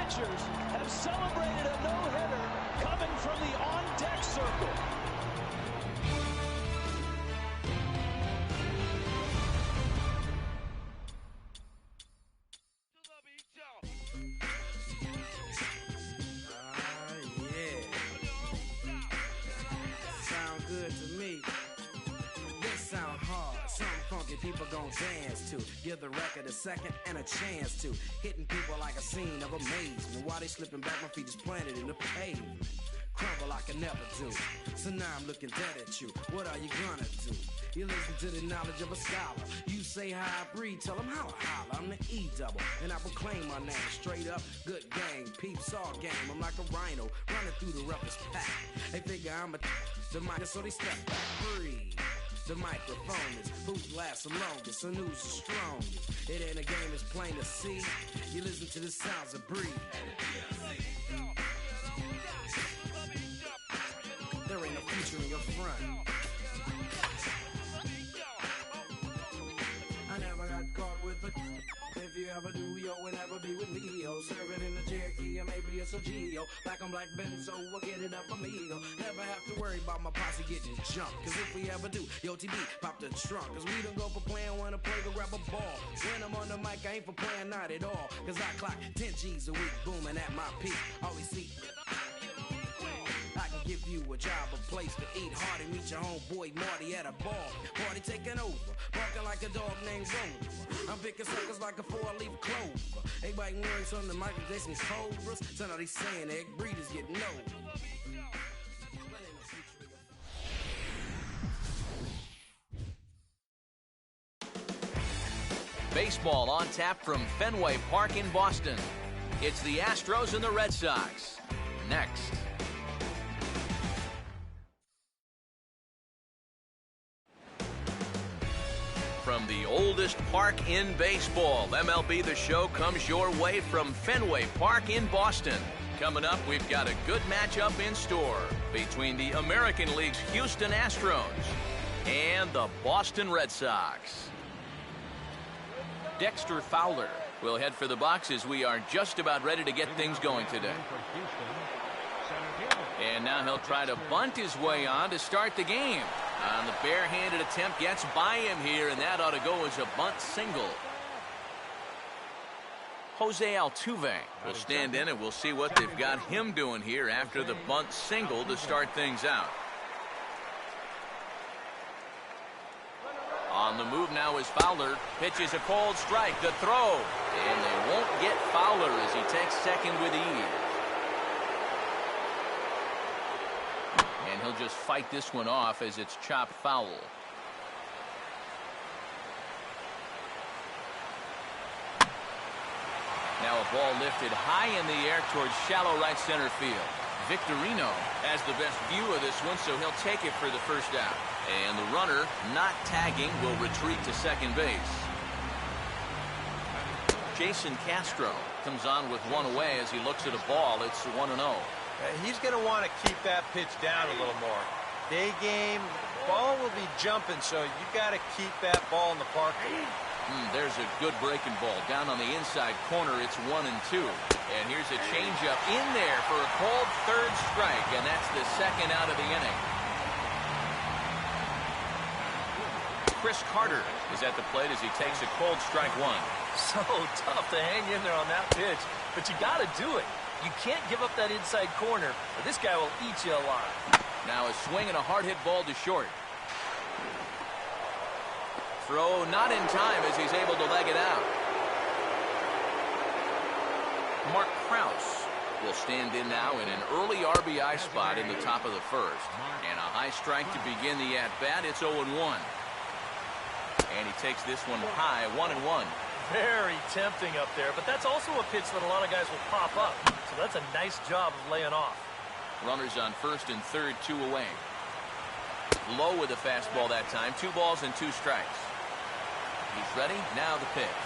pitchers have celebrated a no-hitter coming from the on-deck circle. People gon' dance to, give the record a second and a chance to, hitting people like a scene of amazement. While they slipping back, my feet is planted in the pavement. Crumble I can never do. So now I'm looking dead at you. What are you gonna do? You listen to the knowledge of a scholar. You say how I breathe, tell them how I holler. I'm the E-double, and I proclaim my name straight up. Good gang, peeps all game. I'm like a rhino, running through the roughest pack. They figure I'm the mic, so they step back. Breathe. The microphone is who lasts the longest, and who's the strongest. It ain't a game, it's plain to see. You listen to the sounds of breathe. There ain't no future in your front. I never got caught with a. If you ever do, yo, will never be with me, yo. Serve it in the Cherokee, or maybe it's a Geo. Black on black Benzo, we'll get it up amigo. Never have to worry about my posse getting jumped. Cause if we ever do, yo, TB, pop the trunk. Cause we don't go for playing, wanna play, go grab a ball. When I'm on the mic, I ain't for playing, not at all. Cause I clock 10 G's a week, booming at my peak. Always see. I can give you a job, a place to eat. Hardy, meet your homeboy Marty at a bar. Party taking over, barking like a dog named Rover. I'm picking suckers like a 4-leaf clover. Everybody worries on the Michael Jackson's cobras. So now they saying egg breeders getting over. Baseball on tap from Fenway Park in Boston. It's the Astros and the Red Sox. Next. From the oldest park in baseball, MLB The Show comes your way from Fenway Park in Boston. Coming up, we've got a good matchup in store between the American League's Houston Astros and the Boston Red Sox. Dexter Fowler will head for the box as we are just about ready to get things going today. And now he'll try to bunt his way on to start the game. On the barehanded attempt, gets by him here, and that ought to go as a bunt single. Jose Altuve will stand in, and we'll see what they've got him doing here after the bunt single to start things out. On the move now is Fowler. Pitches a cold strike. The throw. And they won't get Fowler as he takes second with ease. And he'll just fight this one off as it's chopped foul. Now a ball lifted high in the air towards shallow right center field. Victorino has the best view of this one, so he'll take it for the first out. And the runner, not tagging, will retreat to second base. Jason Castro comes on with one away as he looks at a ball. It's 1-0. He's going to want to keep that pitch down a little more. Day game, ball will be jumping, so you got to keep that ball in the park. There's a good breaking ball. Down on the inside corner, it's 1-2. And here's a changeup in there for a called third strike, and that's the second out of the inning. Chris Carter is at the plate as he takes a cold strike one. So tough to hang in there on that pitch, but you got to do it. You can't give up that inside corner, or this guy will eat you alive. Now a swing and a hard hit ball to short. Throw not in time as he's able to leg it out. Mark Krause will stand in now in an early RBI spot in the top of the first. And a high strike to begin the at-bat. It's 0-1. And he takes this one high, 1-1. Very tempting up there, but that's also a pitch that a lot of guys will pop up. So that's a nice job of laying off. Runners on first and third, 2 away. Low with a fastball that time. 2 balls and 2 strikes. He's ready. Now the pitch.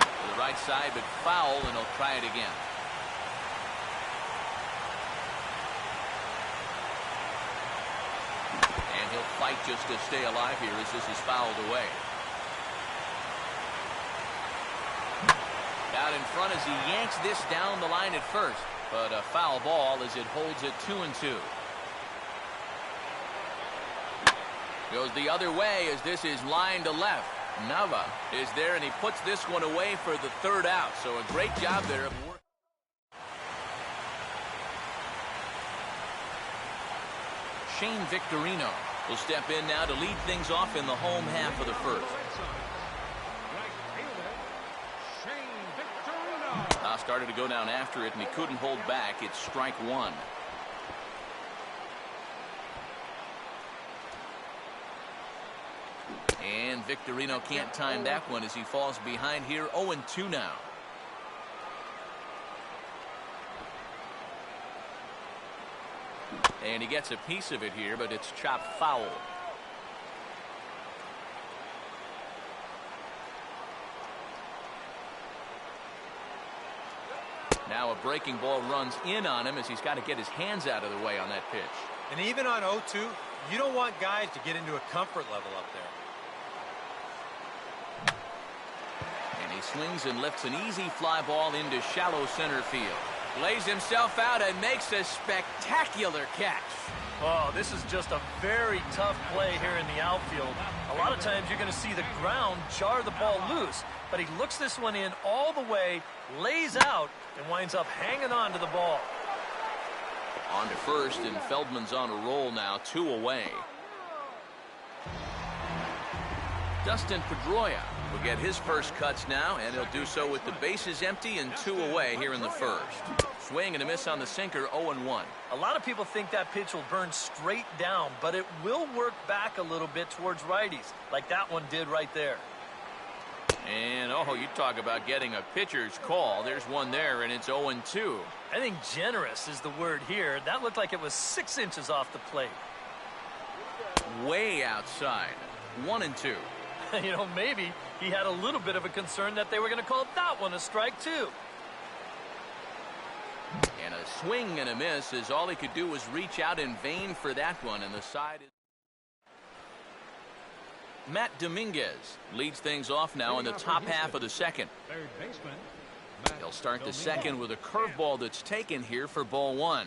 To the right side, but foul, and he'll try it again. And he'll fight just to stay alive here as this is fouled away. Got out in front as he yanks this down the line at first. But a foul ball as it holds it 2-2. Goes the other way as this is line to left. Nava is there, and he puts this one away for the third out. So a great job there of work. Shane Victorino will step in now to lead things off in the home half of the first. Now started to go down after it, and he couldn't hold back. It's strike one. And Victorino can't time that one as he falls behind here. 0-2 now. And he gets a piece of it here, but it's chopped foul. Now a breaking ball runs in on him as he's got to get his hands out of the way on that pitch. And even on 0-2, you don't want guys to get into a comfort level up there. And he swings and lifts an easy fly ball into shallow center field. Lays himself out and makes a spectacular catch. Oh, this is just a very tough play here in the outfield. A lot of times you're going to see the ground jar the ball loose, but he looks this one in all the way, lays out, and winds up hanging on to the ball. On to first, and Feldman's on a roll now, 2 away. Dustin Pedroia will get his first cuts now, and he'll do so with the bases empty and 2 away here in the first. Swing and a miss on the sinker, 0-1. A lot of people think that pitch will burn straight down, but it will work back a little bit towards righties, like that one did right there. And, oh, you talk about getting a pitcher's call. There's one there, and it's 0-2. I think generous is the word here. That looked like it was 6 inches off the plate. Way outside, 1-2. You know, maybe he had a little bit of a concern that they were going to call that one a strike, too. And a swing and a miss as all he could do was reach out in vain for that one, and the side is... Matt Dominguez leads things off now in the top half of the second. He'll start the second with a curveball that's taken here for ball 1.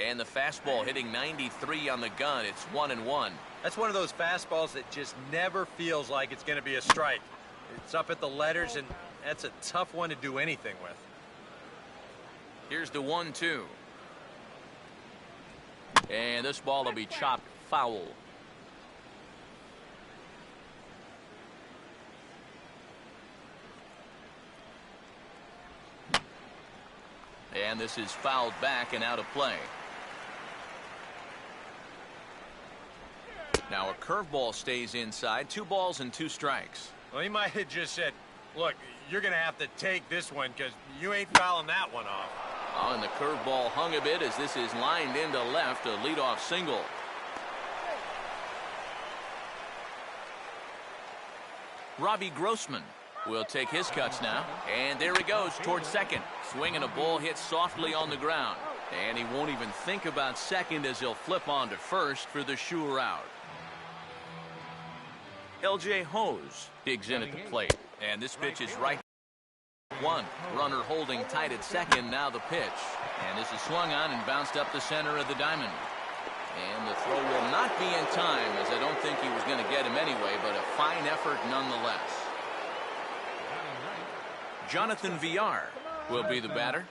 And the fastball hitting 93 on the gun. It's 1-1. That's one of those fastballs that just never feels like it's going to be a strike. It's up at the letters, and that's a tough one to do anything with. Here's the 1-2. And this ball will be chopped foul. And this is fouled back and out of play. Now a curveball stays inside. 2 balls and 2 strikes. Well, he might have just said, look, you're going to have to take this one because you ain't fouling that one off. And the curveball hung a bit as this is lined into left, a leadoff single. Robbie Grossman will take his cuts now, and there he goes towards second. Swinging a ball hit softly on the ground, and he won't even think about second as he'll flip on to first for the sure out. LJ Hose digs in at the plate, and this pitch is right. 1 runner holding tight at second. Now the pitch, and this is swung on and bounced up the center of the diamond, and the throw will not be in time, as I don't think he was going to get him anyway, but a fine effort nonetheless. Jonathan Villar will be the batter.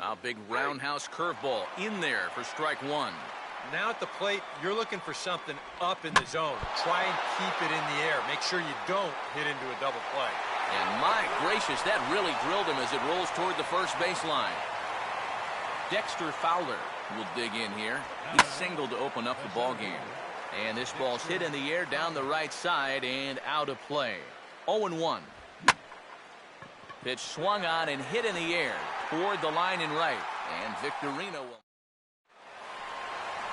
A big roundhouse curveball in there for strike 1. Now at the plate, you're looking for something up in the zone. Try and keep it in the air. Make sure you don't hit into a double play. And my gracious, that really drilled him as it rolls toward the first baseline. Dexter Fowler will dig in here. He singled to open up the ball game. And this ball's hit in the air down the right side and out of play. 0-1. Pitch swung on and hit in the air toward the line and right. And Victorino will...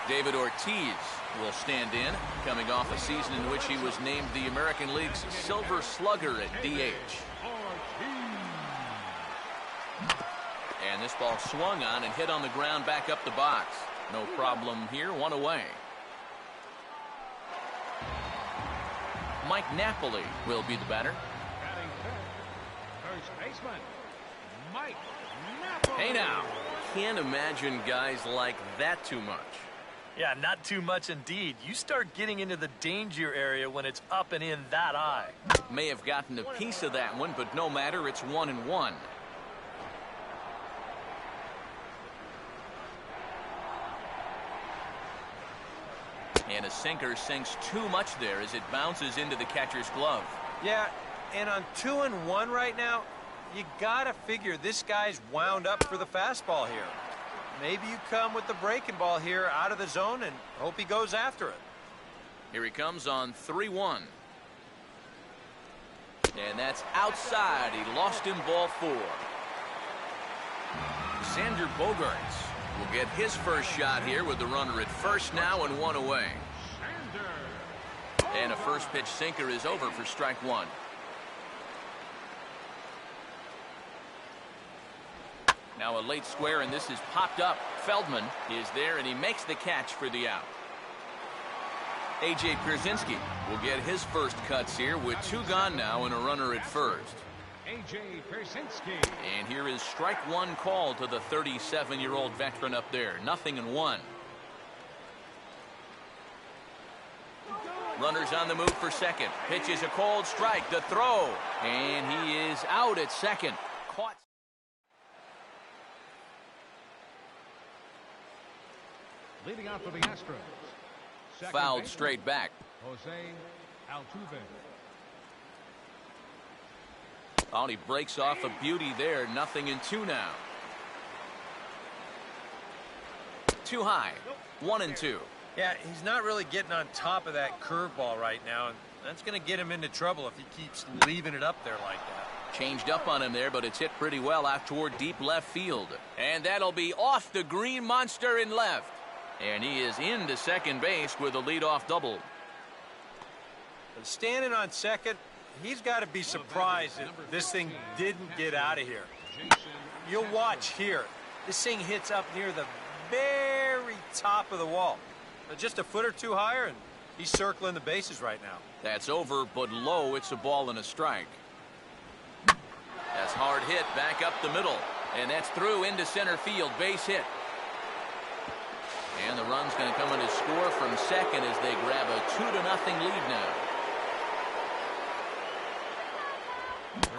David Ortiz will stand in, coming off a season in which he was named the American League's Silver Slugger at DH. And this ball swung on and hit on the ground back up the box. No problem here, 1 away. Mike Napoli will be the batter. Batting fifth, first baseman, Mike Napoli. Hey now, can't imagine guys like that too much. Yeah, not too much indeed. You start getting into the danger area when it's up and in that high. May have gotten a piece of that one, but no matter, it's 1-1. And a sinker sinks too much there as it bounces into the catcher's glove. Yeah, and on 2-1 right now, you gotta figure this guy's wound up for the fastball here. Maybe you come with the breaking ball here out of the zone and hope he goes after it. Here he comes on 3-1. And that's outside. He lost him ball 4. Xander Bogaerts will get his first shot here with the runner at first now and 1 away. And a first pitch sinker is over for strike 1. Now a late square, and this is popped up. Feldman is there, and he makes the catch for the out. A.J. Pierzynski will get his first cuts here with 2 gone now and a runner at first. A.J. Pierzynski. And here is strike 1 call to the 37-year-old veteran up there. 0-1. Runners on the move for second. Pitch is a cold strike. The throw. And he is out at second. Caught. Leading out for the Astros. Second Fouled baseman, straight back. Jose Altuve. Oh, he breaks off a beauty there. 0-2 now. Too high. 1-2. Yeah, he's not really getting on top of that curveball right now, and that's going to get him into trouble if he keeps leaving it up there like that. Changed up on him there, but it's hit pretty well out toward deep left field. And that'll be off the green monster in left. And he is into second base with a leadoff double. But standing on second, he's got to be surprised that this thing didn't get out of here. You'll watch here. This thing hits up near the very top of the wall. Just a foot or two higher, and he's circling the bases right now. That's over, but low. It's a ball and a strike. That's hard hit back up the middle. And that's through into center field. Base hit. And the run's going to come in to score from second as they grab a 2-0 lead now.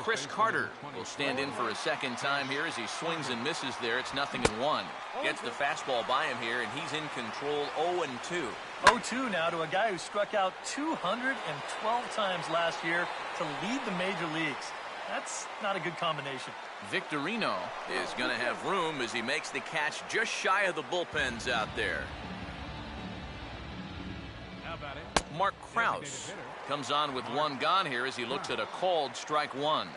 Chris Carter will stand in for a second time here as he swings and misses there. It's 0-1. Gets the fastball by him here, and he's in control. 0-2. 0-2 now to a guy who struck out 212 times last year to lead the major leagues. That's not a good combination. Victorino is going to have room as he makes the catch just shy of the bullpens out there. How about it? Mark Krause comes on with 1 gone here as he looks at a called strike 1.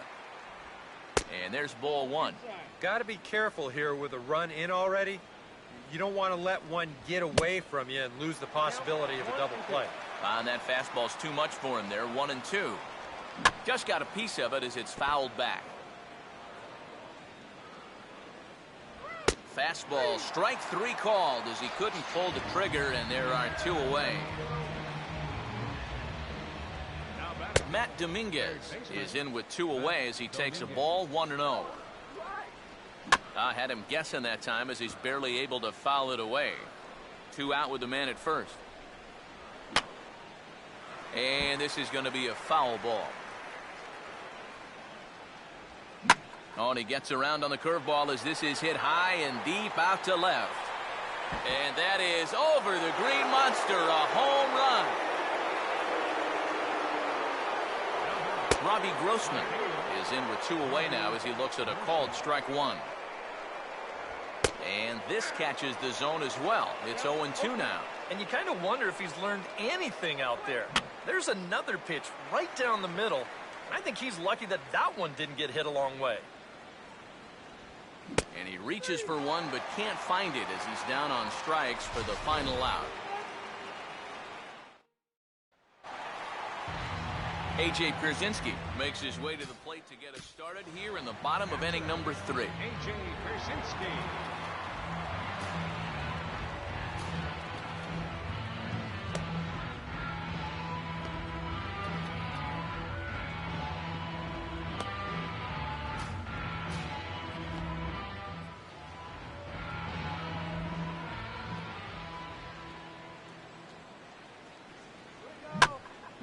And there's ball 1. Got to be careful here with a run in already. You don't want to let one get away from you and lose the possibility of a double play. And that fastball's too much for him there. 1-2. Just got a piece of it as it's fouled back. Fastball, strike 3 called as he couldn't pull the trigger, and there are 2 away. Matt Dominguez is in with 2 away as he takes a ball. 1-0. I had him guessing that time as he's barely able to foul it away. 2 out with the man at first. And this is going to be a foul ball. Oh, and he gets around on the curveball as this is hit high and deep out to left. And that is over the green monster, a home run. Robbie Grossman is in with 2 away now as he looks at a called strike 1. And this catches the zone as well. It's 0-2 now. And you kind of wonder if he's learned anything out there. There's another pitch right down the middle. I think he's lucky that that one didn't get hit a long way. And he reaches for one but can't find it as he's down on strikes for the final out. A.J. Pierzynski makes his way to the plate to get us started here in the bottom of inning number 3. A.J. Pierzynski.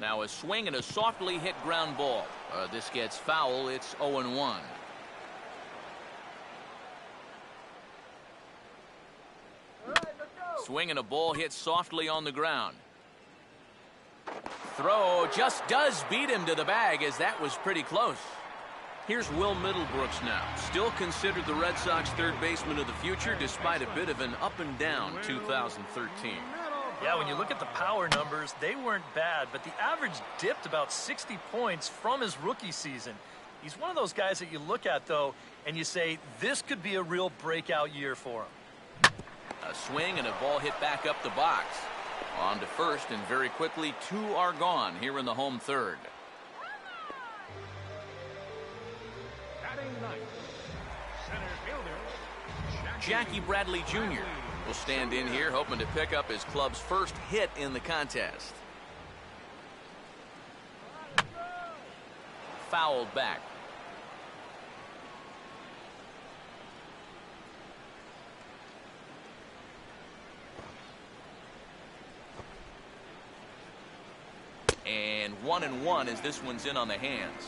Now a swing and a softly hit ground ball. This gets foul. It's 0-1. Swing and a ball hit softly on the ground. Throw just does beat him to the bag, as that was pretty close. Here's Will Middlebrooks now, still considered the Red Sox third baseman of the future despite a bit of an up and down 2013. Yeah, when you look at the power numbers, they weren't bad, but the average dipped about 60 points from his rookie season. He's one of those guys that you look at, though, and you say, this could be a real breakout year for him. A swing and a ball hit back up the box. On to first, and very quickly, 2 are gone here in the home third. Jackie Bradley Jr. will stand in here hoping to pick up his club's first hit in the contest. Fouled back. And 1-1 as this one's in on the hands.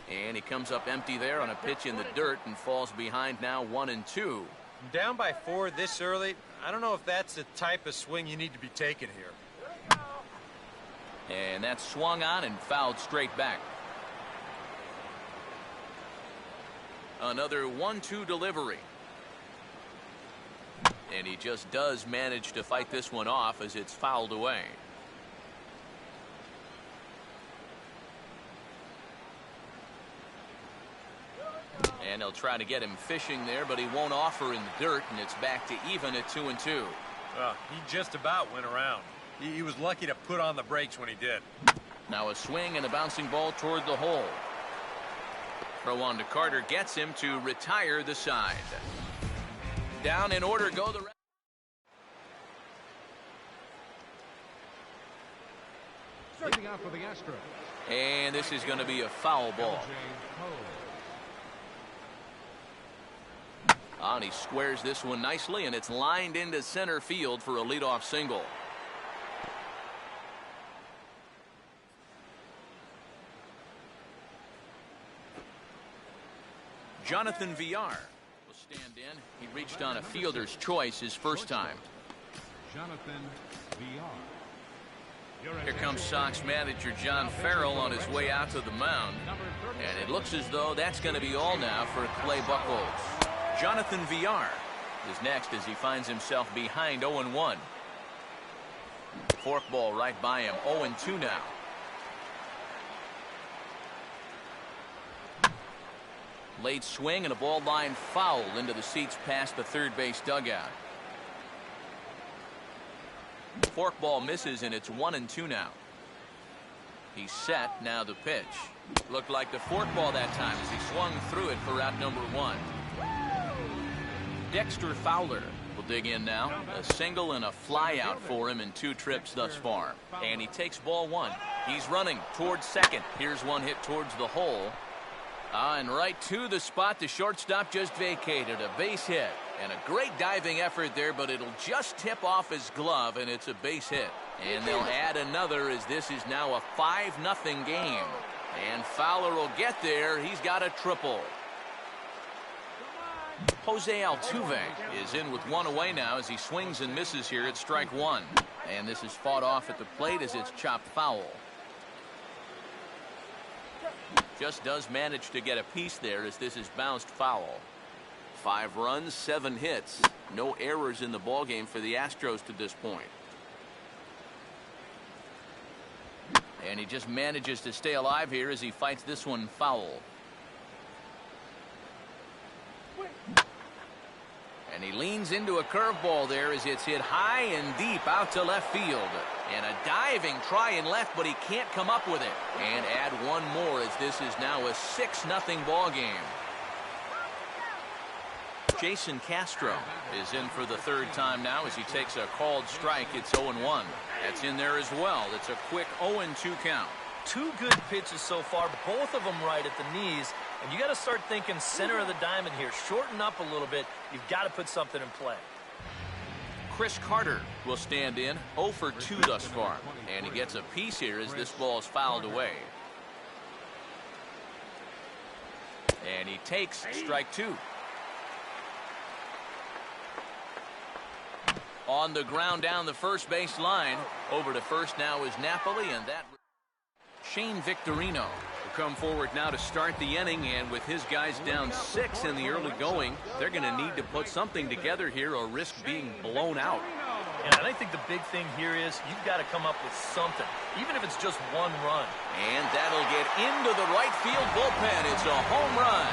And he comes up empty there on a pitch in the dirt and falls behind now 1-2. Down by 4 this early, I don't know if that's the type of swing you need to be taking here. And that's swung on and fouled straight back. Another 1-2 delivery. And he just does manage to fight this one off as it's fouled away. And they'll try to get him fishing there, but he won't offer in the dirt, and it's back to even at 2-2. He just about went around. He was lucky to put on the brakes when he did. Now a swing and a bouncing ball toward the hole. Throw on to Carter gets him to retire the side. Down in order go the rest. Leading out for the Astros. And this is going to be a foul ball. And he squares this one nicely, and it's lined into center field for a leadoff single. Jonathan Villar will stand in. He reached on a fielder's choice his first time. Jonathan Villar. Here comes Sox manager John Farrell on his way out to the mound. And it looks as though that's going to be all now for Clay Buchholz. Jonathan Villar is next as he finds himself behind 0-1. Forkball right by him. 0-2 now. Late swing and a ball line foul into the seats past the third base dugout. Forkball misses, and it's 1-2 now. He's set. Now the pitch. Looked like the forkball that time as he swung through it for out number 1. Dexter Fowler will dig in now. A single and a fly out for him in 2 trips thus far. And he takes ball 1. He's running towards second. Here's one hit towards the hole. And right to the spot the shortstop just vacated. A base hit. And a great diving effort there, but it'll just tip off his glove, and it's a base hit. And they'll add another as this is now a 5-0 game. And Fowler will get there. He's got a triple. Jose Altuve is in with 1 away now as he swings and misses here at strike 1. And this is fought off at the plate as it's chopped foul. Just does manage to get a piece there as this is bounced foul. 5 runs, 7 hits. No errors in the ballgame for the Astros to this point. And he just manages to stay alive here as he fights this one foul. And he leans into a curveball there as it's hit high and deep out to left field. And a diving try in left, but he can't come up with it. And add one more as this is now a 6-0 ball game. Jason Castro is in for the 3rd time now as he takes a called strike. It's 0-1. That's in there as well. It's a quick 0-2 count. 2 good pitches so far, both of them right at the knees. And you got to start thinking center of the diamond here. Shorten up a little bit. You've got to put something in play. Chris Carter will stand in, 0 for 2 thus far. And he gets a piece here as this ball is fouled away. And he takes strike 2. On the ground down the first base line. Over to first now is Napoli, and that Shane Victorino will come forward now to start the inning, and with his guys down 6 in the early going, they're going to need to put something together here or risk being blown out. And I think the big thing here is you've got to come up with something, even if it's just 1 run. And that'll get into the right field bullpen. It's a home run.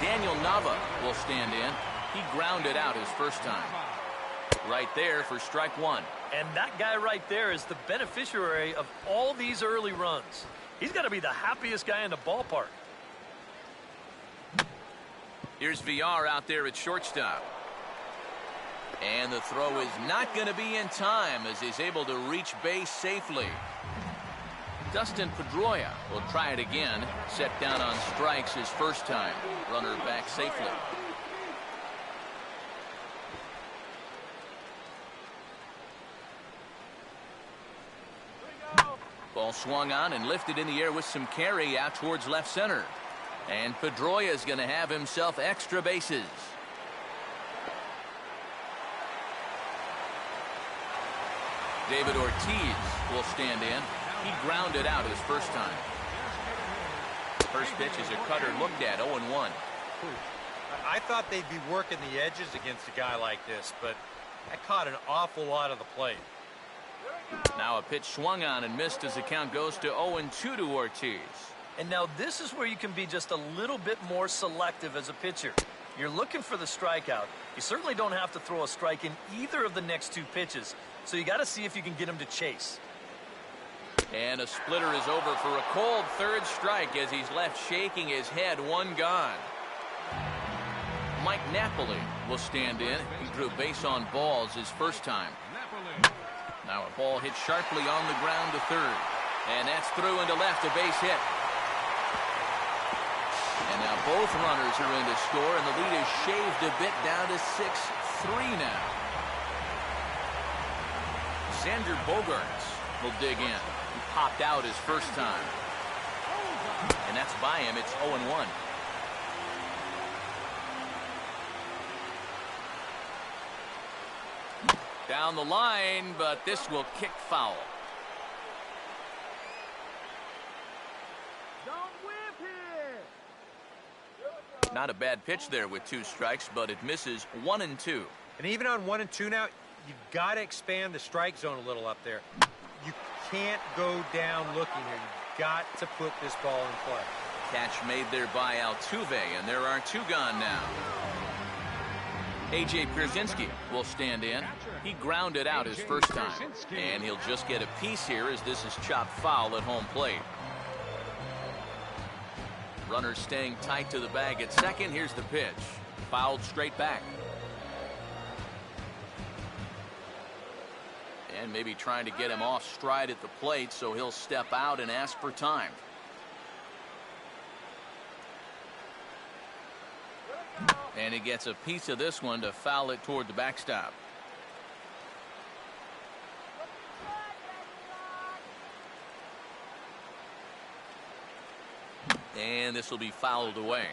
Daniel Nava will stand in. He grounded out his first time. Right there for strike 1. And that guy right there is the beneficiary of all these early runs. He's got to be the happiest guy in the ballpark. Here's VR out there at shortstop. And the throw is not going to be in time as he's able to reach base safely. Dustin Pedroia will try it again. Set down on strikes his first time. Runner back safely. Ball swung on and lifted in the air with some carry out towards left center. And Pedroia is going to have himself extra bases. David Ortiz will stand in. He grounded out his first time. First pitch is a cutter looked at, 0-1. I thought they'd be working the edges against a guy like this, but that caught an awful lot of the plate. Now a pitch swung on and missed as the count goes to 0-2 to Ortiz. And now this is where you can be just a little bit more selective as a pitcher. You're looking for the strikeout. You certainly don't have to throw a strike in either of the next 2 pitches. So you got to see if you can get him to chase. And a splitter is over for a cold third strike as he's left shaking his head. 1 gone. Mike Napoli will stand in. He drew base on balls his first time. Now a ball hit sharply on the ground to third. And that's through into left, a base hit. And now both runners are in to score, and the lead is shaved a bit down to 6-3 now. Xander Bogaerts will dig in. He popped out his first time. And that's by him. It's 0-1. Down the line, but this will kick foul. Not a bad pitch there with 2 strikes, but it misses 1-2. And even on 1-2 now, you've got to expand the strike zone a little up there. You can't go down looking here. You've got to put this ball in play. Catch made there by Altuve, and there are 2 gone now. A.J. Pierzynski will stand in. He grounded out his first time, and he'll just get a piece here as this is chopped foul at home plate. Runner staying tight to the bag at second. Here's the pitch. Fouled straight back. And maybe trying to get him off stride at the plate, so he'll step out and ask for time. And he gets a piece of this one to foul it toward the backstop. And this will be fouled away.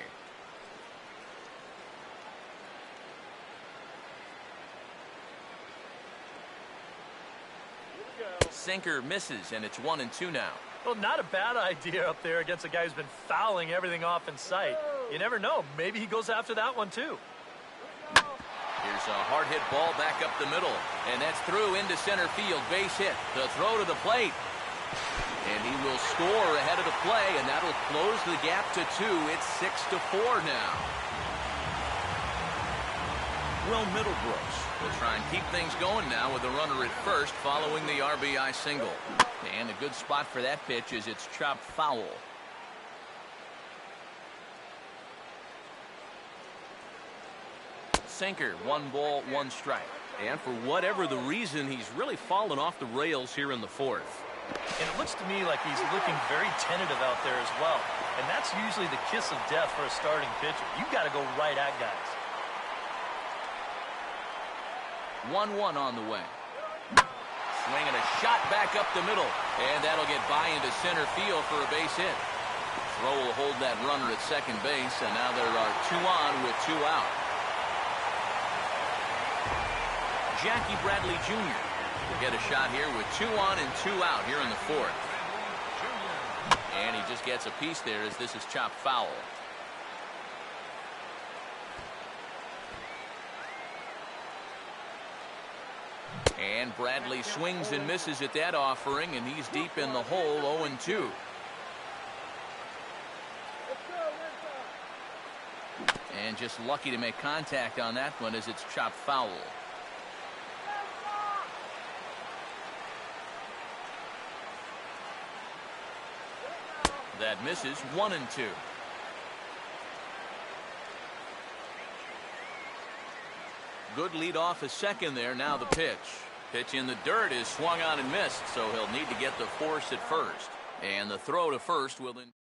Sinker misses, and it's 1-2 now. Well, not a bad idea up there against a guy who's been fouling everything off in sight. You never know. Maybe he goes after that one, too. Here's a hard hit ball back up the middle, and that's through into center field. Base hit. The throw to the plate. And he will score ahead of the play, and that'll close the gap to 2. It's 6-4 now. Will Middlebrooks will try and keep things going now with the runner at first following the RBI single. And a good spot for that pitch is it's chopped foul. Sinker, 1 ball, 1 strike. And for whatever the reason, he's really fallen off the rails here in the 4th. And it looks to me like he's looking very tentative out there as well. And that's usually the kiss of death for a starting pitcher. You've got to go right at guys. 1-1 on the way. Swinging a shot back up the middle. And that'll get by into center field for a base hit. Throw will hold that runner at second base. And now there are 2 on with 2 out. Jackie Bradley Jr. will get a shot here with 2 on and 2 out here in the 4th. And he just gets a piece there as this is chopped foul. And Bradley swings and misses at that offering, and he's deep in the hole, 0-2. And just lucky to make contact on that one as it's chopped foul. That misses, 1-2. Good lead off a second there. Now the pitch. Pitch in the dirt is swung on and missed, so he'll need to get the force at first. And the throw to first will then.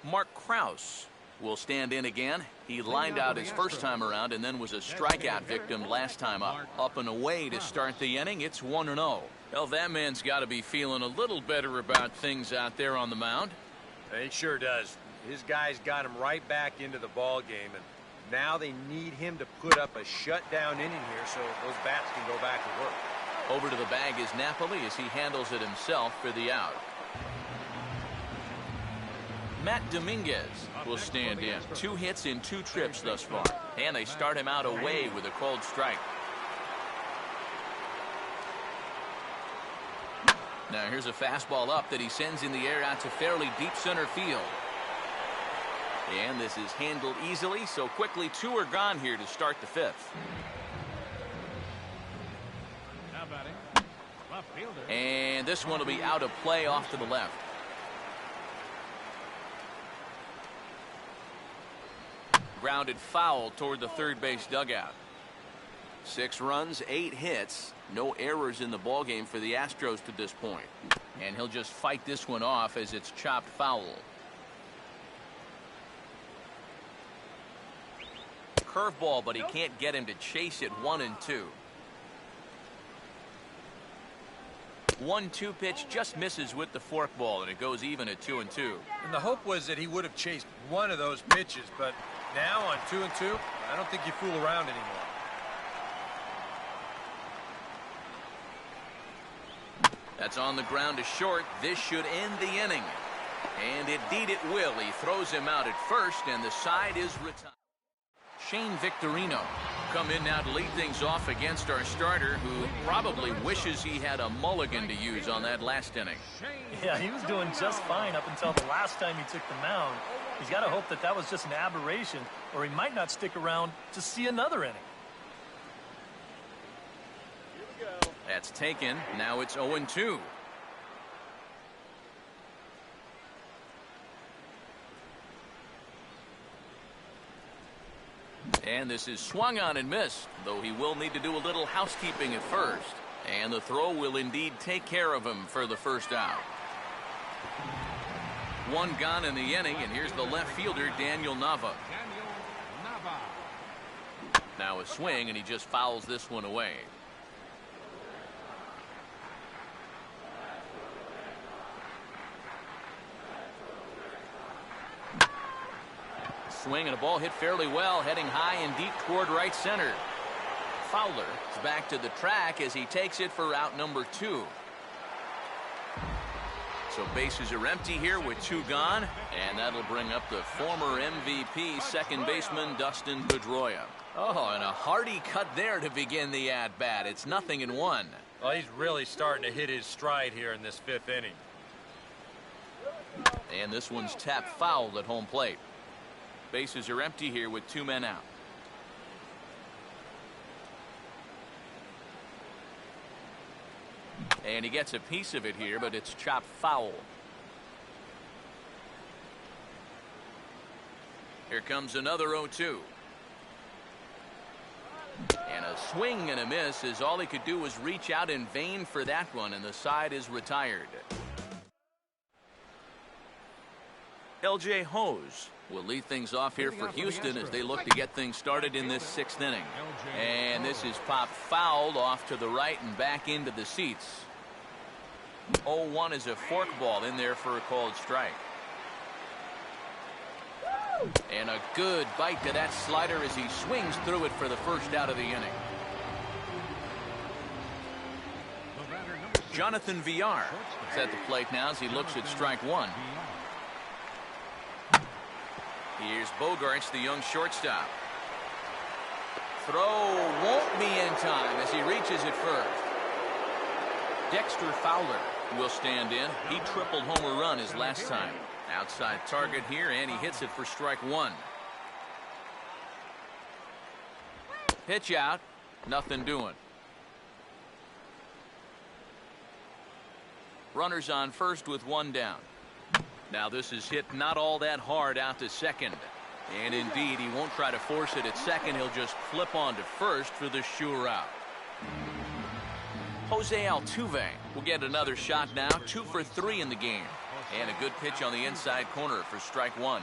Mark Krause will stand in again. He lined out his first time around and then was a strikeout victim last time up. Up and away to start the inning. It's 1-0. Well, that man's got to be feeling a little better about things out there on the mound. He sure does. His guys got him right back into the ball game, and now they need him to put up a shutdown inning here so those bats can go back to work. Over to the bag is Napoli as he handles it himself for the out. Matt Dominguez will stand in. 2 hits in 2 trips thus far. And they start him out away with a cold strike. Now here's a fastball up that he sends in the air out to fairly deep center field. And this is handled easily, so quickly 2 are gone here to start the 5th. And this one will be out of play off to the left. Grounded foul toward the third base dugout. 6 runs, 8 hits, no errors in the ballgame for the Astros to this point. And he'll just fight this one off as it's chopped foul. Curveball, but he can't get him to chase it. 1-2. 1-2 pitch just misses with the forkball, and it goes even at 2-2. And the hope was that he would have chased one of those pitches, but now on 2-2, I don't think you fool around anymore. That's on the ground to short. This should end the inning. And indeed it will. He throws him out at first, and the side is retired. Shane Victorino come in now to lead things off against our starter, who probably wishes he had a mulligan to use on that last inning. Yeah, he was doing just fine up until the last time he took the mound. He's got to hope that that was just an aberration, or he might not stick around to see another inning. That's taken. Now it's 0-2. And this is swung on and missed, though he will need to do a little housekeeping at first. And the throw will indeed take care of him for the first out. 1 gone in the inning, and here's the left fielder, Daniel Nava. Now a swing, and he just fouls this one away. Swing and a ball hit fairly well, heading high and deep toward right center. Fowler is back to the track as he takes it for out number 2. So bases are empty here with 2 gone, and that'll bring up the former MVP second baseman Dustin Pedroia. Oh, and a hearty cut there to begin the at-bat. It's 0-1. Well, he's really starting to hit his stride here in this 5th inning. And this one's tapped foul at home plate. Bases are empty here with 2 men out. And he gets a piece of it here, but it's chopped foul. Here comes another 0-2. And a swing and a miss, as all he could do was reach out in vain for that one, and the side is retired. L.J. Hose will lead things off here for Houston as they look to get things started in this 6th inning. And this is popped fouled off to the right and back into the seats. 0-1 is a fork ball in there for a called strike. And a good bite to that slider as he swings through it for the first out of the inning. Jonathan Villar is at the plate now as he looks at strike one. Here's Bogaerts, the young shortstop. Throw won't be in time as he reaches it first. Dexter Fowler will stand in. He tripled homer run his last time. Outside target here, and he hits it for strike one. Pitch out, nothing doing. Runners on first with one down. Now this is hit not all that hard out to second. And indeed, he won't try to force it at second. He'll just flip on to first for the sure out. Jose Altuve will get another shot now. 2 for 3 in the game. And a good pitch on the inside corner for strike one.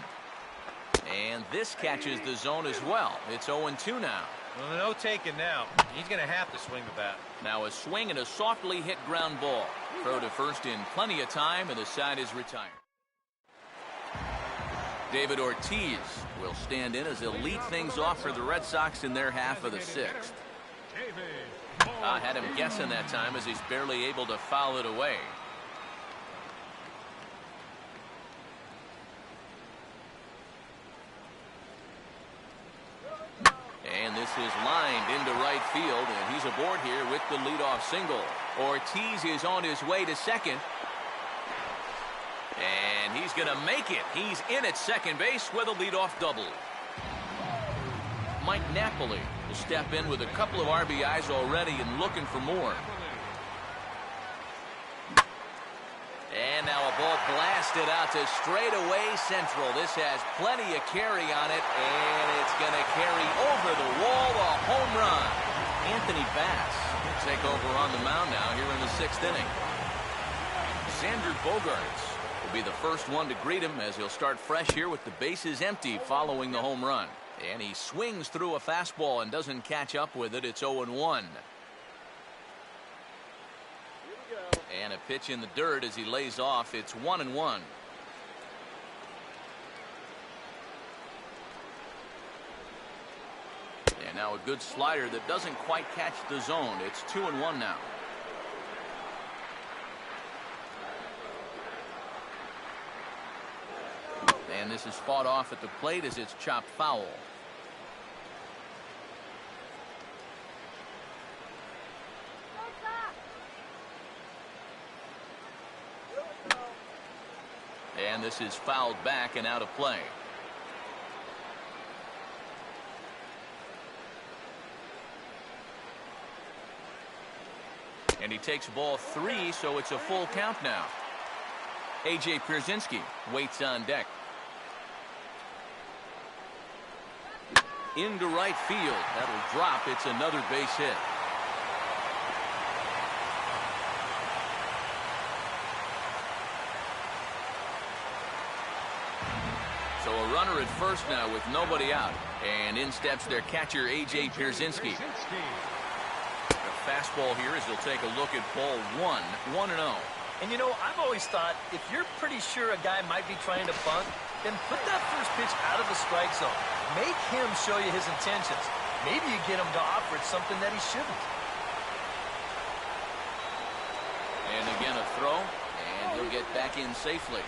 And this catches the zone as well. It's 0-2 now. Well, no taking now. He's going to have to swing the bat. Now a swing and a softly hit ground ball. Throw to first in plenty of time, and the side is retired. David Ortiz will stand in as he'll lead things off for the Red Sox in their half of the 6th. I had him guessing that time as he's barely able to foul it away. And this is lined into right field, and he's aboard here with the leadoff single. Ortiz is on his way to second. And he's going to make it. He's in at second base with a leadoff double. Mike Napoli will step in with a couple of RBIs already and looking for more. And now a ball blasted out to straightaway central. This has plenty of carry on it, and it's going to carry over the wall, a home run. Anthony Bass will take over on the mound now here in the 6th inning. Xander Bogaerts will be the first one to greet him as he'll start fresh here with the bases empty following the home run. And he swings through a fastball and doesn't catch up with it. It's 0-1. And a pitch in the dirt as he lays off. It's 1-1. And now a good slider that doesn't quite catch the zone. It's 2-1 now. And this is fought off at the plate as it's chopped foul. And this is fouled back and out of play. And he takes ball 3, so it's a full count now. A.J. Pierzynski waits on deck. Into right field. That'll drop. It's another base hit. So a runner at first now with nobody out. And in steps their catcher, A.J. Pierzynski. A fastball here as he'll take a look at ball 1, 1-0. And you know, I've always thought if you're pretty sure a guy might be trying to bunt, then put that first pitch out of the strike zone. Make him show you his intentions. Maybe you get him to offer it something that he shouldn't. And again a throw, and he'll get back in safely.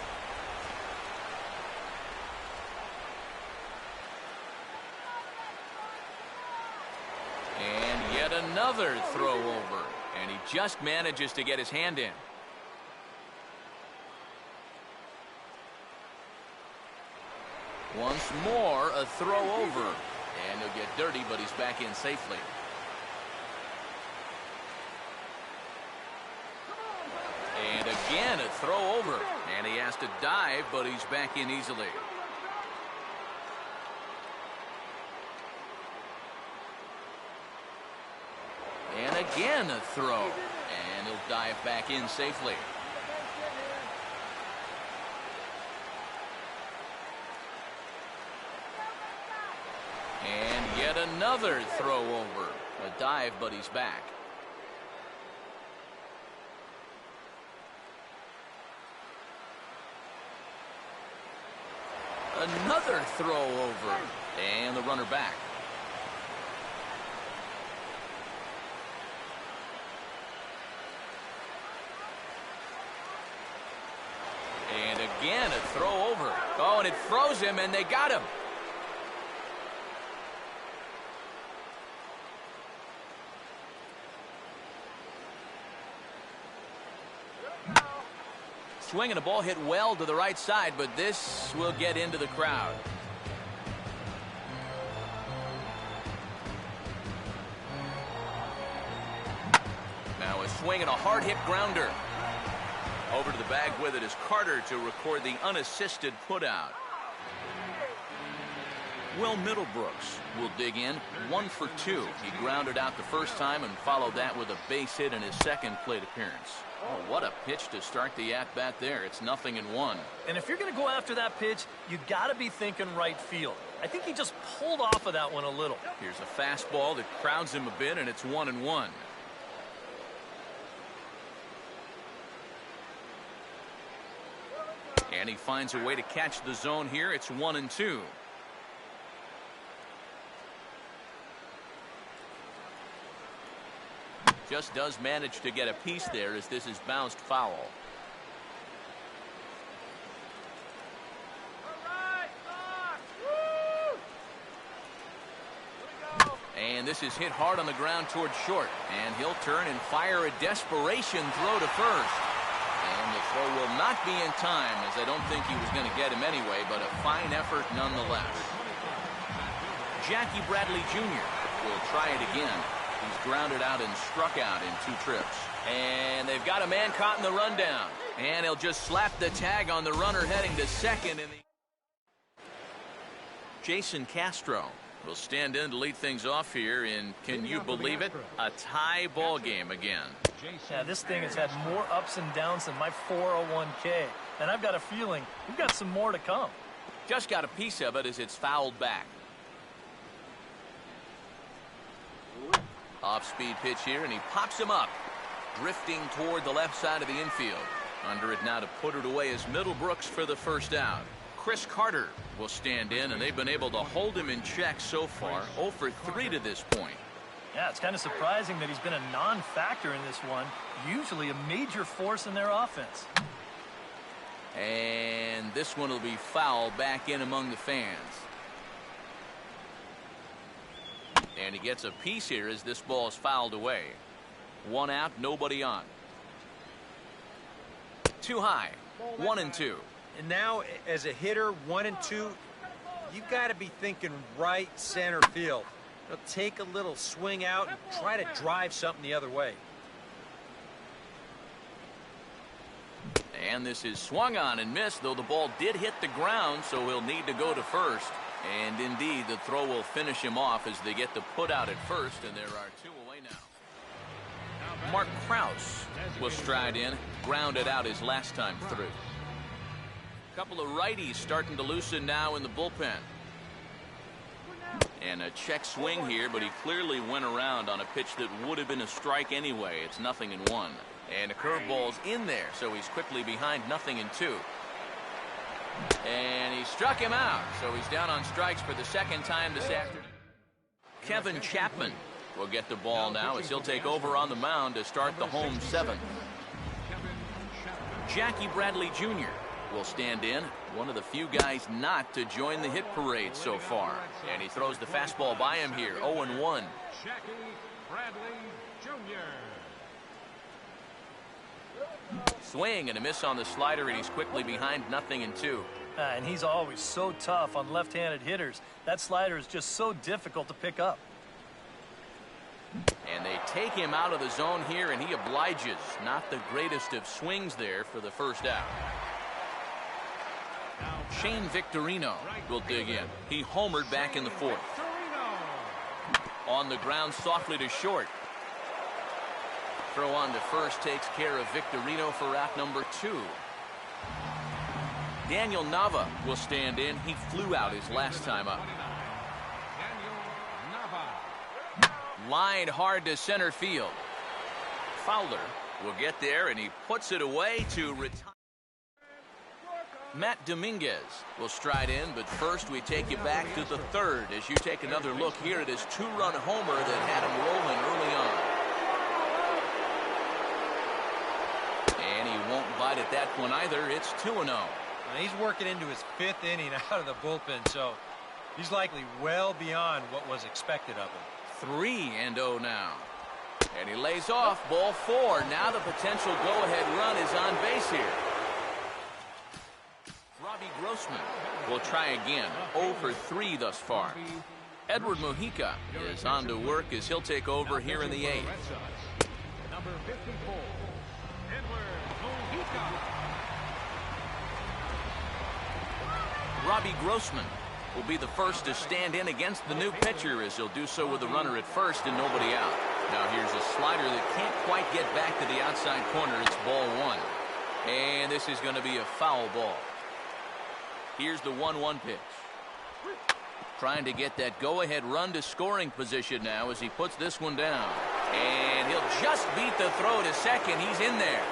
And yet another throw over, and he just manages to get his hand in. Once more, a throw over. And he'll get dirty, but he's back in safely. And again, a throw over. And he has to dive, but he's back in easily. And again a throw. And he'll dive back in safely. And yet another throw over. A dive, but he's back. Another throw over. And the runner back. And again a throw over. Oh, and it froze him, and they got him. Swinging, a ball hit well to the right side, but this will get into the crowd. Now a swing and a hard hit grounder. Over to the bag with it is Carter to record the unassisted putout. Will Middlebrooks will dig in 1 for 2. He grounded out the first time and followed that with a base hit in his second plate appearance. Oh, what a pitch to start the at-bat there. It's 0-1. And if you're going to go after that pitch, you got to be thinking right field. I think he just pulled off of that one a little. Here's a fastball that crowds him a bit, and it's 1-1. And he finds a way to catch the zone here. It's 1-2. Just does manage to get a piece there as this is bounced foul. And this is hit hard on the ground towards short. And he'll turn and fire a desperation throw to first. And the throw will not be in time, as I don't think he was going to get him anyway, but a fine effort nonetheless. Jackie Bradley Jr. will try it again. He's grounded out and struck out in 2 trips. And they've got a man caught in the rundown. And he'll just slap the tag on the runner heading to second. Jason Castro will stand in to lead things off here in, can you believe it, a tie ball game again. Yeah, this thing has had more ups and downs than my 401k. And I've got a feeling we've got some more to come. Just got a piece of it as it's fouled back. Off-speed pitch here, and he pops him up, drifting toward the left side of the infield. Under it now to put it away is Middlebrooks for the first out. Chris Carter will stand in, and they've been able to hold him in check so far. 0 for 3 to this point. Yeah, it's kind of surprising that he's been a non-factor in this one. Usually a major force in their offense. And this one will be fouled back in among the fans. And he gets a piece here as this ball is fouled away. 1 out, nobody on. Too high. 1-2. And now, as a hitter, 1-2, you've got to be thinking right center field. You'll take a little swing out and try to drive something the other way. And this is swung on and missed, though the ball did hit the ground, so he'll need to go to first. And indeed, the throw will finish him off as they get the put out at first, and there are 2 away now. Mark Krause will stride in, grounded out his last time through. A couple of righties starting to loosen now in the bullpen. And a check swing here, but he clearly went around on a pitch that would have been a strike anyway. It's 0-1. And a curveball's in there, so he's quickly behind 0-2. And he struck him out, so he's down on strikes for the second time this afternoon. Kevin Chapman will get the ball now as he'll take over on the mound to start the home 7th. Jackie Bradley Jr. will stand in, one of the few guys not to join the hit parade so far. And he throws the fastball by him here, 0-1. Jackie Bradley Jr. Swing and a miss on the slider, and he's quickly behind 0-2. And he's always so tough on left-handed hitters. That slider is just so difficult to pick up. And they take him out of the zone here, and he obliges. Not the greatest of swings there for the first out. Shane Victorino will dig in. He homered back in the 4th. On the ground softly to short. Throw on to first takes care of Victorino for out number 2. Daniel Nava will stand in. He flew out his last time up. Line hard to center field. Fowler will get there, and he puts it away to retire. Matt Dominguez will stride in, but first we take you back to the third as you take another look here at his 2-run homer that had him rolling early on. And he won't bite at that one either. It's 2-0. He's working into his 5th inning out of the bullpen, so he's likely well beyond what was expected of him. 3-0 now. And he lays off, ball 4. Now the potential go-ahead run is on base here. Robbie Grossman will try again. 0 for 3 thus far. Edward Mujica is on to work as he'll take over here in the 8th. Number 54, Edward Mujica. Robbie Grossman will be the first to stand in against the new pitcher as he'll do so with a runner at first and nobody out. Now here's a slider that can't quite get back to the outside corner. It's ball 1. And this is going to be a foul ball. Here's the 1-1 pitch. Trying to get that go-ahead run to scoring position now as he puts this one down. And he'll just beat the throw to second. He's in there.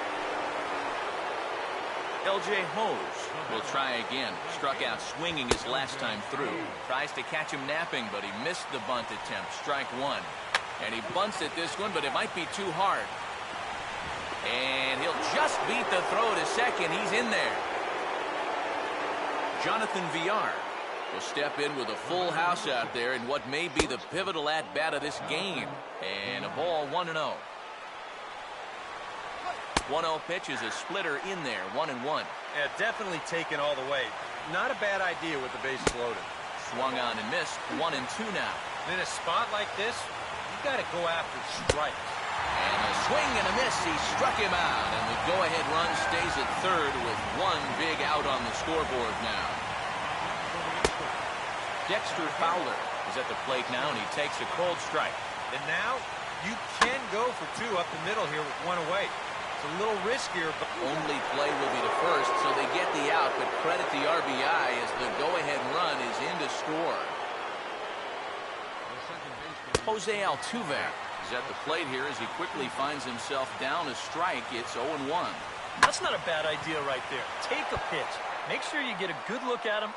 L.J. Hose will try again. Struck out swinging his last time through. Tries to catch him napping, but he missed the bunt attempt. Strike 1. And he bunts at this one, but it might be too hard. And he'll just beat the throw to second. He's in there. Jonathan Villar will step in with a full house out there in what may be the pivotal at-bat of this game. And a ball 1-0. 1-0 pitch is a splitter in there, 1-1. Yeah, definitely taken all the way. Not a bad idea with the bases loaded. Swung on and missed, 1-2 now. In a spot like this, you got to go after strikes. And a swing and a miss. He struck him out, and the go-ahead run stays at third with 1 big out on the scoreboard now. Dexter Fowler is at the plate now, and he takes a cold strike. And now you can go for 2 up the middle here with 1 away. It's a little riskier, but only play will be the first, so they get the out, but credit the RBI as the go-ahead run is in to score. Jose Altuve is at the plate here as he quickly finds himself down a strike. It's 0-1. That's not a bad idea right there. Take a pitch. Make sure you get a good look at him.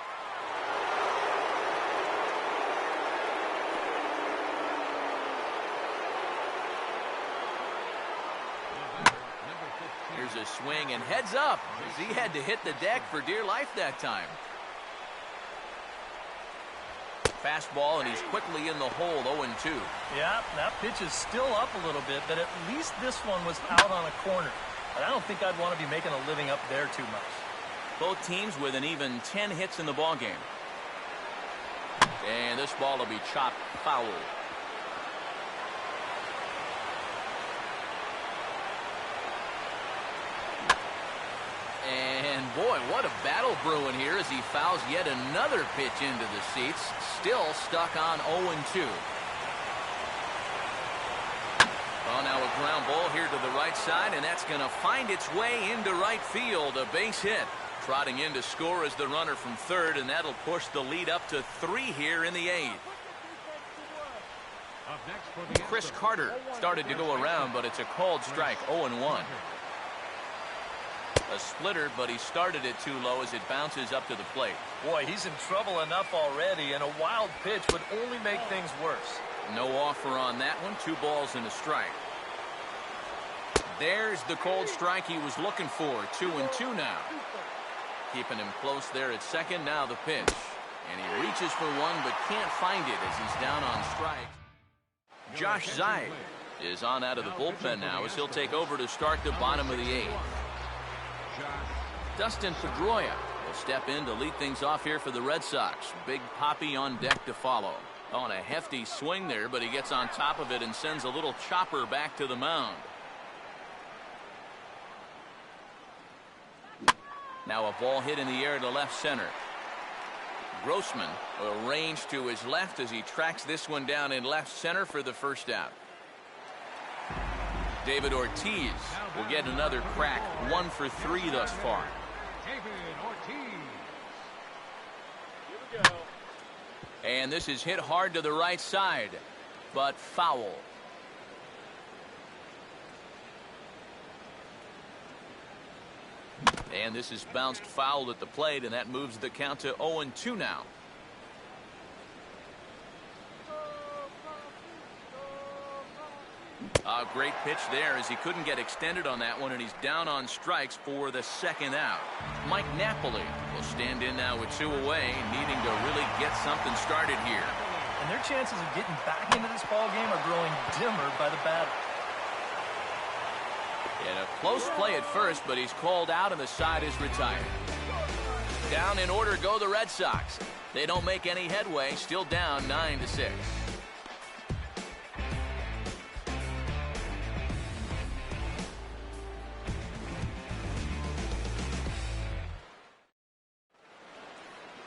Here's a swing and heads up as he had to hit the deck for dear life that time. Fastball, and he's quickly in the hole, 0-2. Yeah, that pitch is still up a little bit, but at least this one was out on a corner. But I don't think I'd want to be making a living up there too much. Both teams with an even 10 hits in the ballgame. And this ball will be chopped foul. And boy, what a battle brewing here as he fouls yet another pitch into the seats. Still stuck on 0-2. Well, now a ground ball here to the right side, and that's going to find its way into right field. A base hit. Trotting in to score is the runner from third, and that'll push the lead up to 3 here in the 8th. Chris Carter started to go around, but it's a called strike, 0-1. A splitter, but he started it too low as it bounces up to the plate. Boy, he's in trouble enough already, and a wild pitch would only make things worse. No offer on that one. 2 balls and a strike. There's the cold strike he was looking for. 2-2 now. Keeping him close there at second. Now the pitch. And he reaches for one, but can't find it as he's down on strike. Josh Zeig is on out of the bullpen now as he'll take over to start the bottom of the 8th. Dustin Pedroia will step in to lead things off here for the Red Sox. Big Poppy on deck to follow. On a hefty swing there, but he gets on top of it and sends a little chopper back to the mound. Now a ball hit in the air to left center. Grossman arranged to his left as he tracks this one down in left center for the first out. David Ortiz will get another crack, 1 for 3 thus far. David Ortiz. Here we go. And this is hit hard to the right side, but foul. And this is bounced foul at the plate, and that moves the count to 0-2 now. A great pitch there as he couldn't get extended on that one, and he's down on strikes for the second out. Mike Napoli will stand in now with 2 away, needing to really get something started here. And their chances of getting back into this ball game are growing dimmer by the batter. And a close play at first, but he's called out and the side is retired. Down in order go the Red Sox. They don't make any headway, still down 9-6.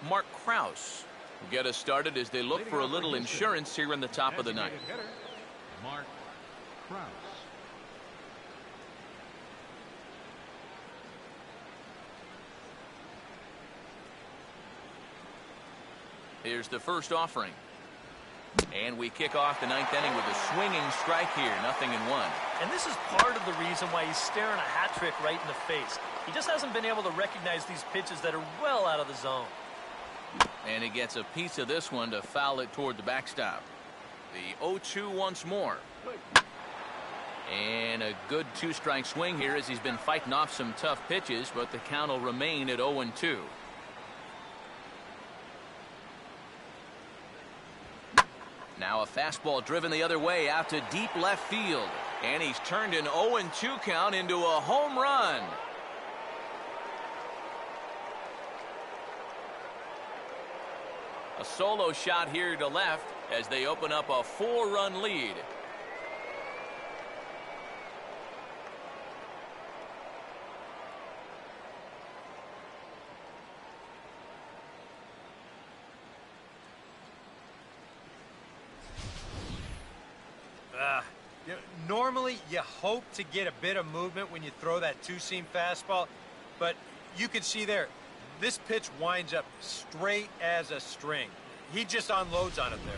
Mark Krause will get us started as they look for a little insurance here in the top of the ninth. Mark Krause. Here's the first offering. And we kick off the ninth inning with a swinging strike here, 0-1. And this is part of the reason why he's staring a hat trick right in the face. He just hasn't been able to recognize these pitches that are well out of the zone. And he gets a piece of this one to foul it toward the backstop. The 0-2 once more. And a good 2-strike swing here as he's been fighting off some tough pitches, but the count will remain at 0-2. Now a fastball driven the other way out to deep left field. And he's turned an 0-2 count into a home run. A solo shot here to left as they open up a 4-run lead. Normally, you hope to get a bit of movement when you throw that two-seam fastball, but you can see there, this pitch winds up straight as a string. He just unloads on it there.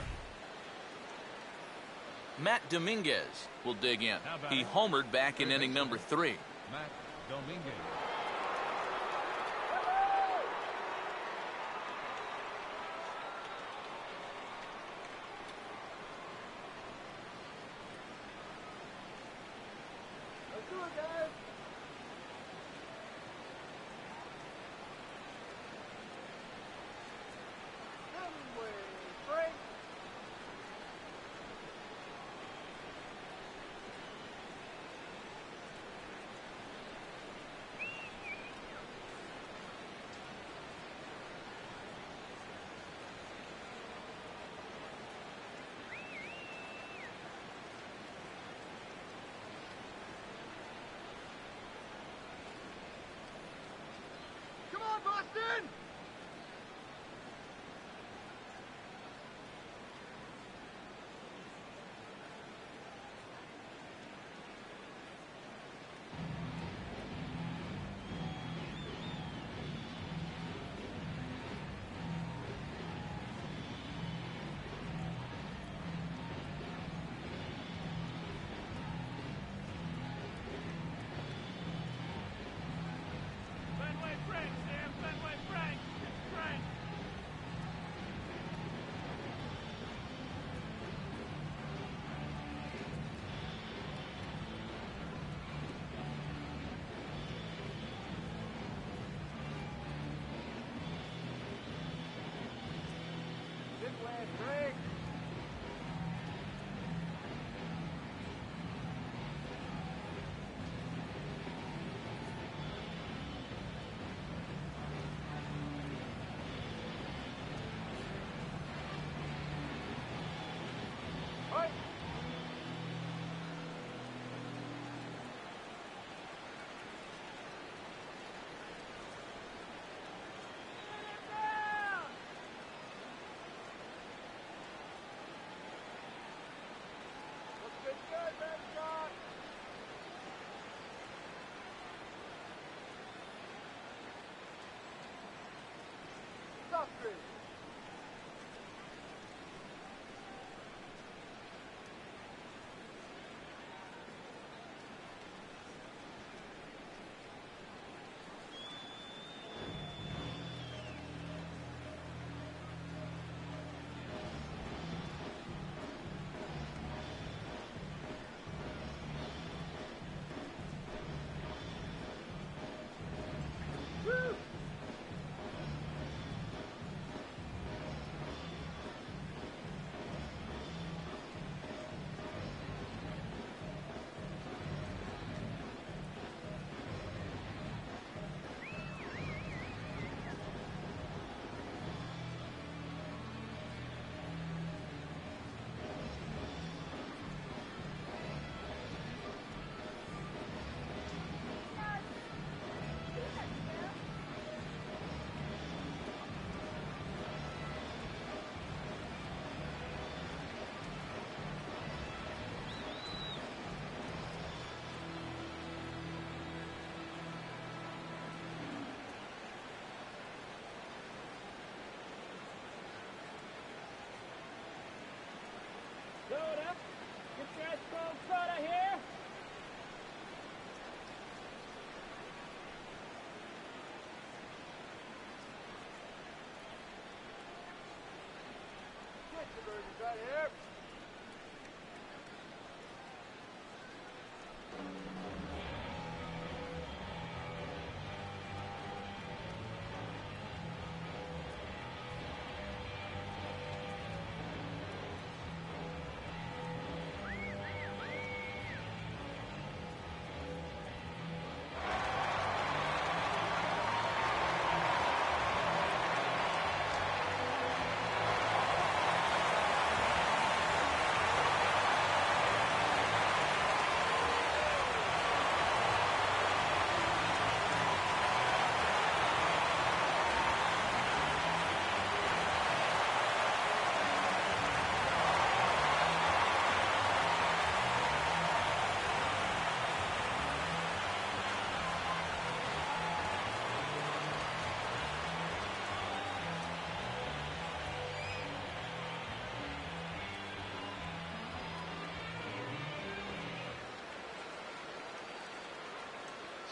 Matt Dominguez will dig in. He homered back in inning number 3. Matt Dominguez.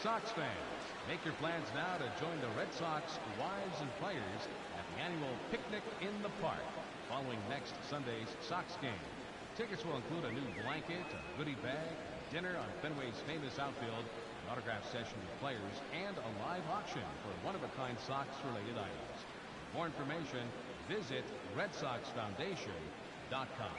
Sox fans, make your plans now to join the Red Sox wives and players at the annual Picnic in the Park following next Sunday's Sox game. Tickets will include a new blanket, a goodie bag, dinner on Fenway's famous outfield, an autograph session with players, and a live auction for one-of-a-kind Sox-related items. For more information, visit RedSoxFoundation.com.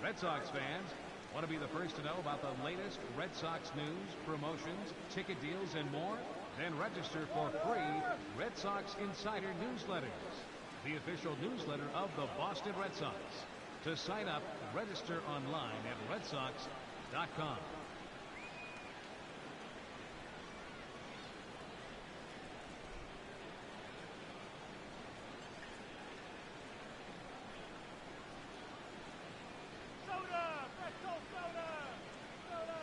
Red Sox fans, want to be the first to know about the latest Red Sox news, promotions, ticket deals, and more? Then register for free Red Sox Insider newsletters, the official newsletter of the Boston Red Sox. To sign up, register online at redsox.com. Soda! Fresh cold soda! Soda!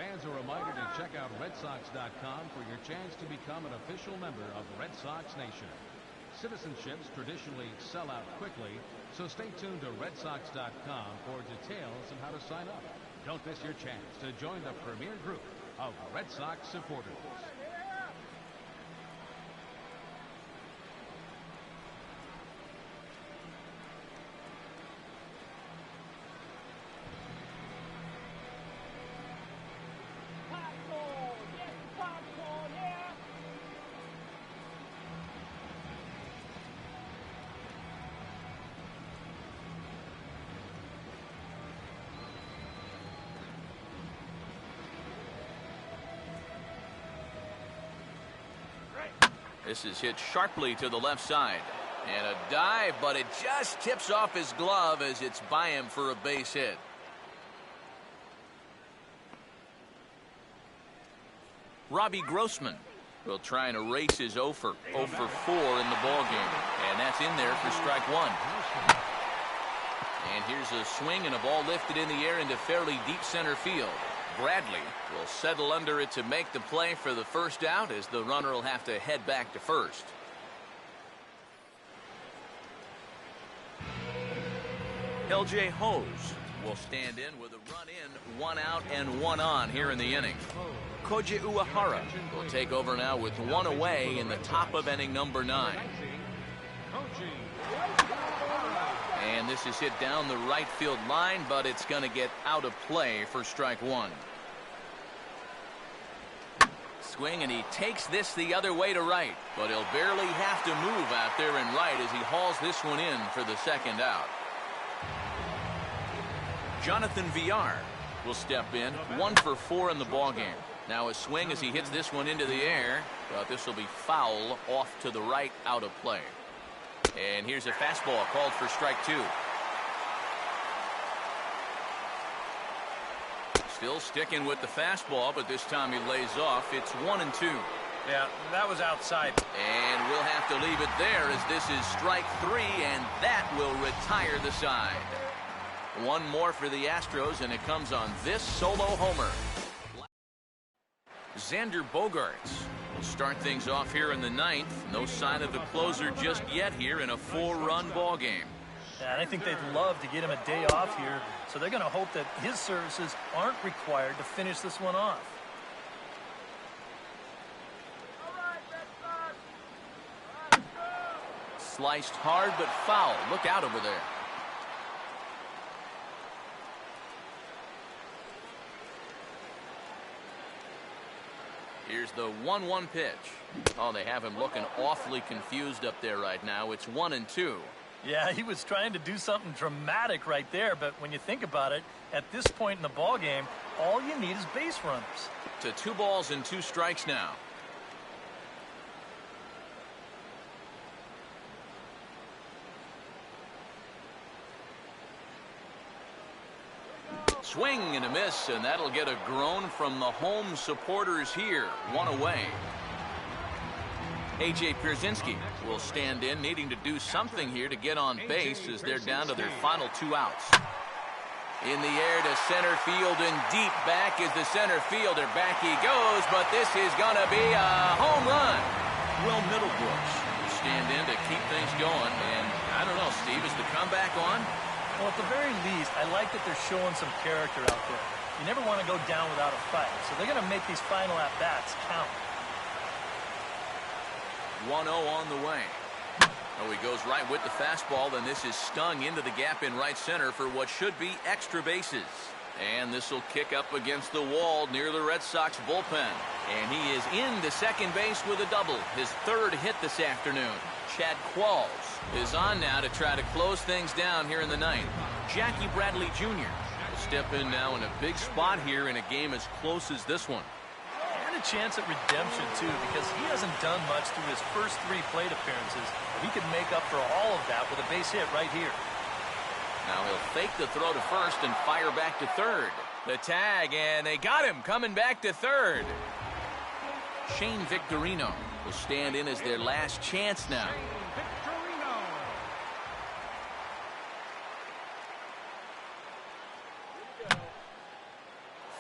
Fans are reminded to check out RedSox.com for your chance to become an official member of Red Sox Nation. Citizenships traditionally sell out quickly, so stay tuned to RedSox.com for details on how to sign up. Don't miss your chance to join the premier group of Red Sox supporters. This is hit sharply to the left side. And a dive, but it just tips off his glove as it's by him for a base hit. Robbie Grossman will try and erase his 0 for 4 in the ballgame. And that's in there for strike one. And here's a swing and a ball lifted in the air into fairly deep center field. Bradley will settle under it to make the play for the first out, as the runner will have to head back to first. LJ Hose will stand in with a run in, 1 out and 1 on here in the inning. Koji Uehara will take over now with 1 away in the top of inning number 9. And this is hit down the right field line, but it's going to get out of play for strike one. Swing, and he takes this the other way to right, but he'll barely have to move out there in right as he hauls this one in for the second out. Jonathan Villar will step in, 1 for 4 in the ballgame. Now a swing as he hits this one into the air, but this will be foul off to the right, out of play. And here's a fastball called for strike 2. Still sticking with the fastball, but this time he lays off. It's 1-2. Yeah, that was outside. And we'll have to leave it there, as this is strike 3, and that will retire the side. One more for the Astros, and it comes on this solo homer. Xander Bogaerts will start things off here in the 9th. No sign of the closer just yet here in a 4-run ball game. Yeah, and I think they'd love to get him a day off here, so they're going to hope that his services aren't required to finish this one off. Sliced hard but foul. Look out over there. Here's the 1-1 pitch. Oh, they have him looking awfully confused up there right now. It's 1-2. Yeah, he was trying to do something dramatic right there, but when you think about it, at this point in the ball game, all you need is base runners. To 2 balls and 2 strikes now. Swing and a miss, and that'll get a groan from the home supporters here. 1 away. A.J. Pierzynski will stand in, needing to do something here to get on base as they're down to their final 2 outs. In the air to center field and deep back is the center fielder. Back he goes, but this is going to be a home run. Will Middlebrooks will stand in to keep things going, and I don't know, Steve, is the comeback on? Well, at the very least, I like that they're showing some character out there. You never want to go down without a fight, so they're going to make these final at-bats count. 1-0 on the way. Oh, he goes right with the fastball, and this is stung into the gap in right center for what should be extra bases. And this will kick up against the wall near the Red Sox bullpen. And he is into second base with a double, his 3rd hit this afternoon. Chad Qualls is on now to try to close things down here in the 9th. Jackie Bradley Jr. will step in now in a big spot here in a game as close as this one. And a chance at redemption, too, because he hasn't done much through his first 3 plate appearances. He could make up for all of that with a base hit right here. Now he'll fake the throw to first and fire back to third. The tag, and they got him coming back to third. Shane Victorino will stand in as their last chance now.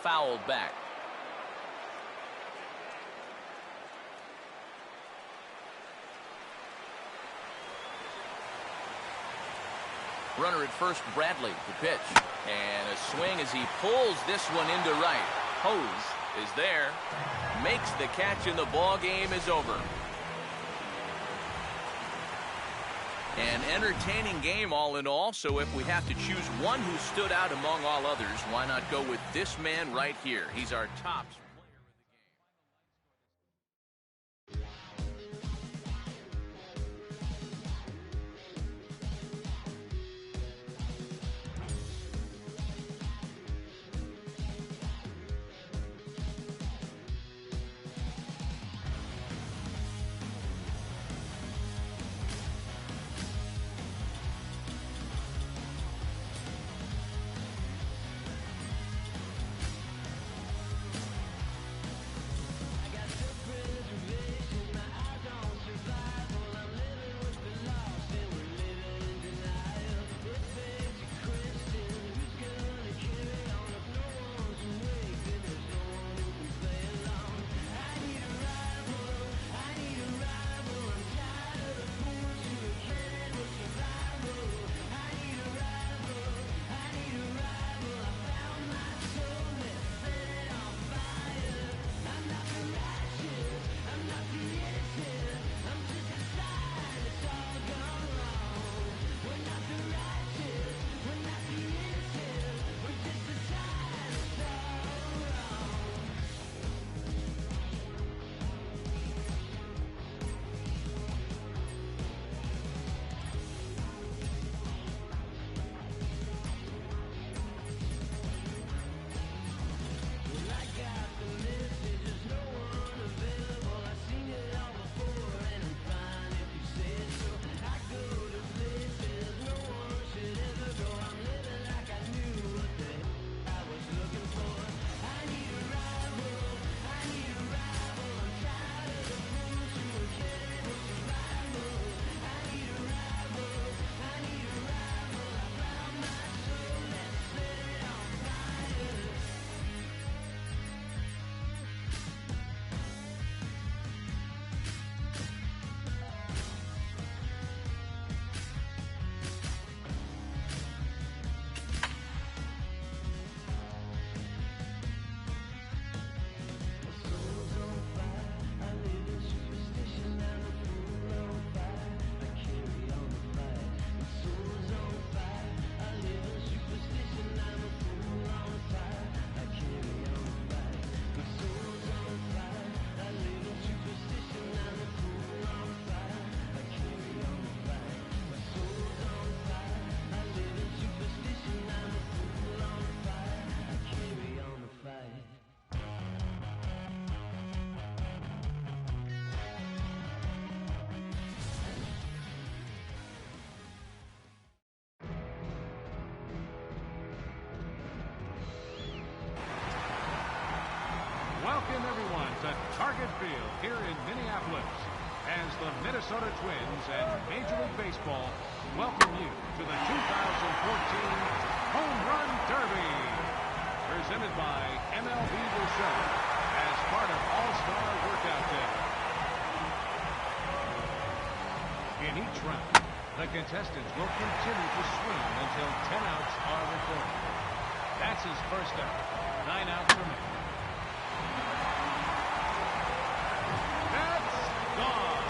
Fouled back. Runner at first, Bradley, the pitch. And a swing as he pulls this one into right. Hose is there. Makes the catch and the ball game is over. An entertaining game all in all, so if we have to choose one who stood out among all others, why not go with this man right here? He's our top player of the game. Welcome, everyone, to Target Field here in Minneapolis as the Minnesota Twins and Major League Baseball welcome you to the 2014 Home Run Derby, presented by MLB The Show as part of All-Star Workout Day. In each round, the contestants will continue to swing until 10 outs are recorded. That's his first out. 9 outs remaining. That's gone.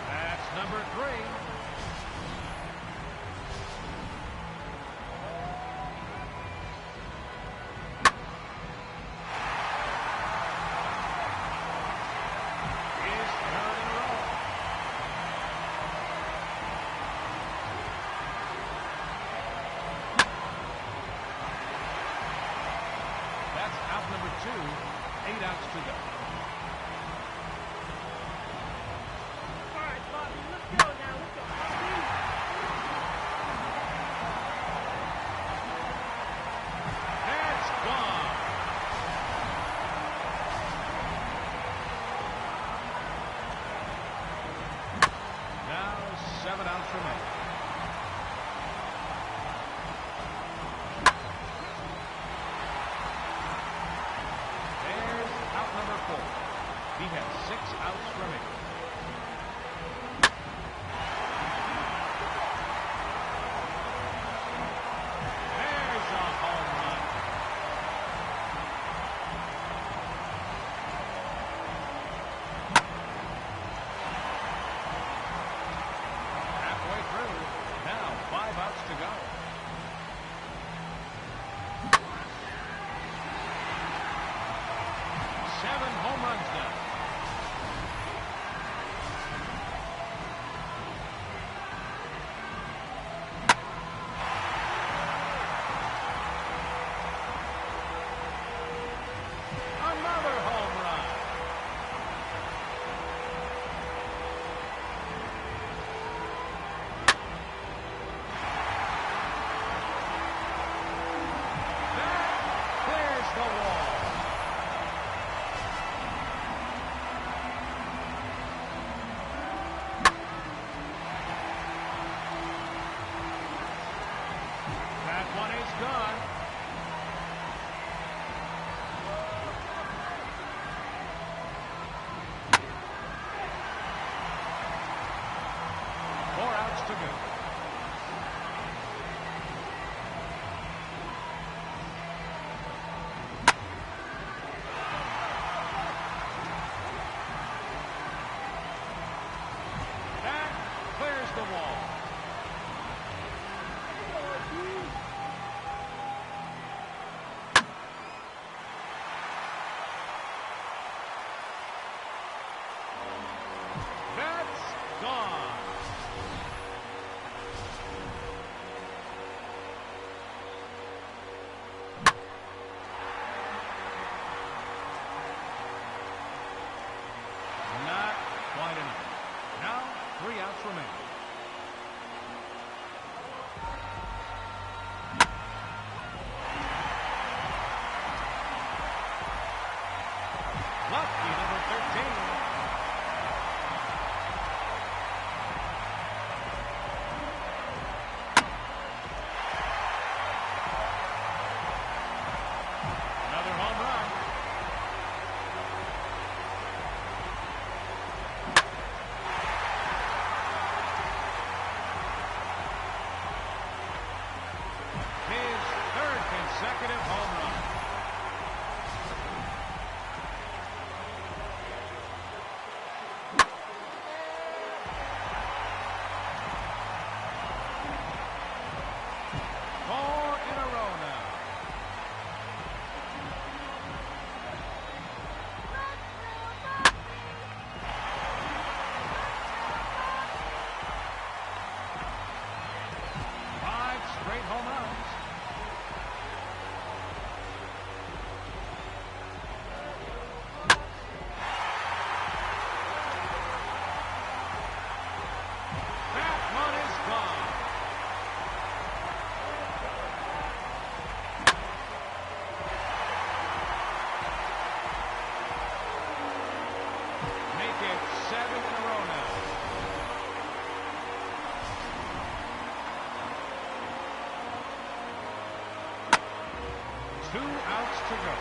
That's number 3. outs remaining. There's a home run. Halfway through. Now 5 outs to go. Home runs now. Another home run. That clears the wall. One is gone. Four outs to go. That clears the wall. That's gone. Not quite enough. Now 3 outs remaining. Lucky number 13. Consecutive home run. Four in a row now. Five straight home runs. Two outs to go.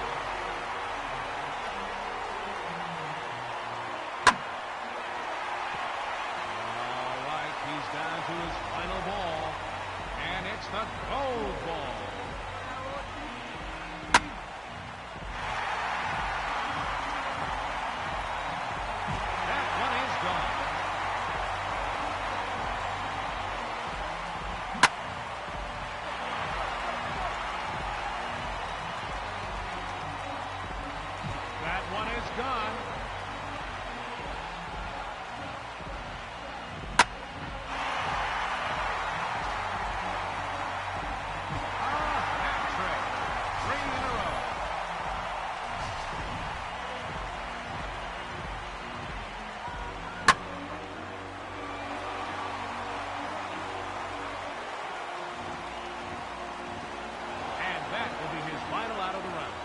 All right, he's down to his final ball, and it's the gold ball. That one is gone. One is gone. A hat trick. 3 in a row. And that will be his final out of the round.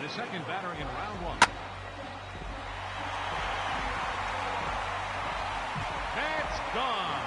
The second batter in round one. That's gone.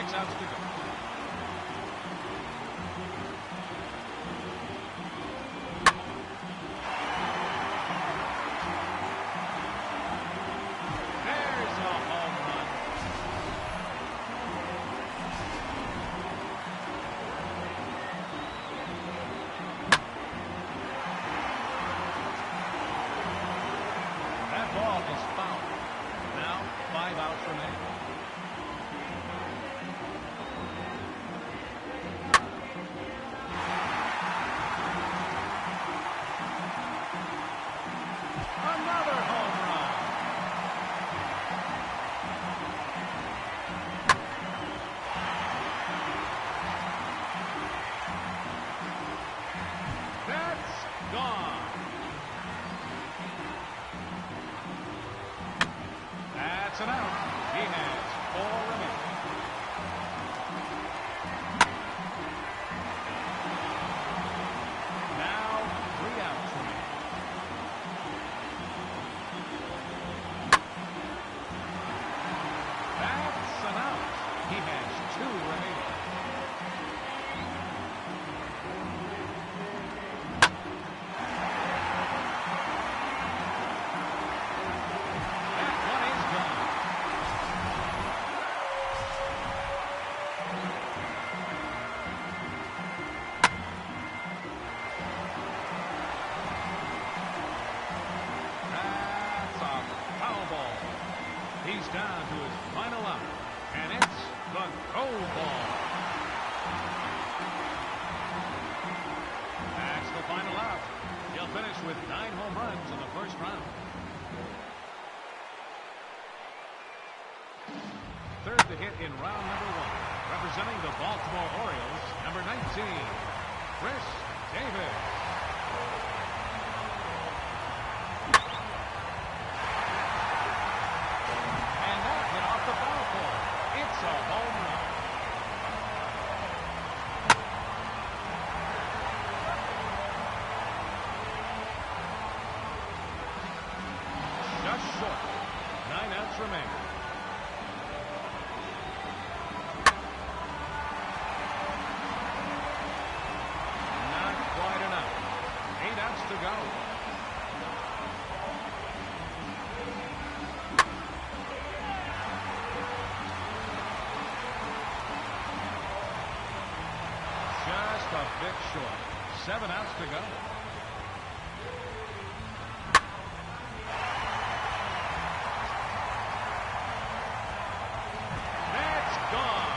6 outs to go. There's a home run. That ball is fouled. Now 5 outs remain. Another home run. That's gone. That's an out. He has 4 remaining. Now 3 outs remain. That's an out. He has 2 remaining. That one is gone. That's a foul ball. He's down to his final out, and it's the goal ball. That's the final out. He'll finish with 9 home runs in the first round. Third to hit in round number 1, representing the Baltimore Orioles, number 19, Chris Davis. And that hit off the foul pole. It's a home run. Just short. 9 outs remain. Not quite enough. 8 outs to go. Just a bit short. 7 outs to go. That's gone.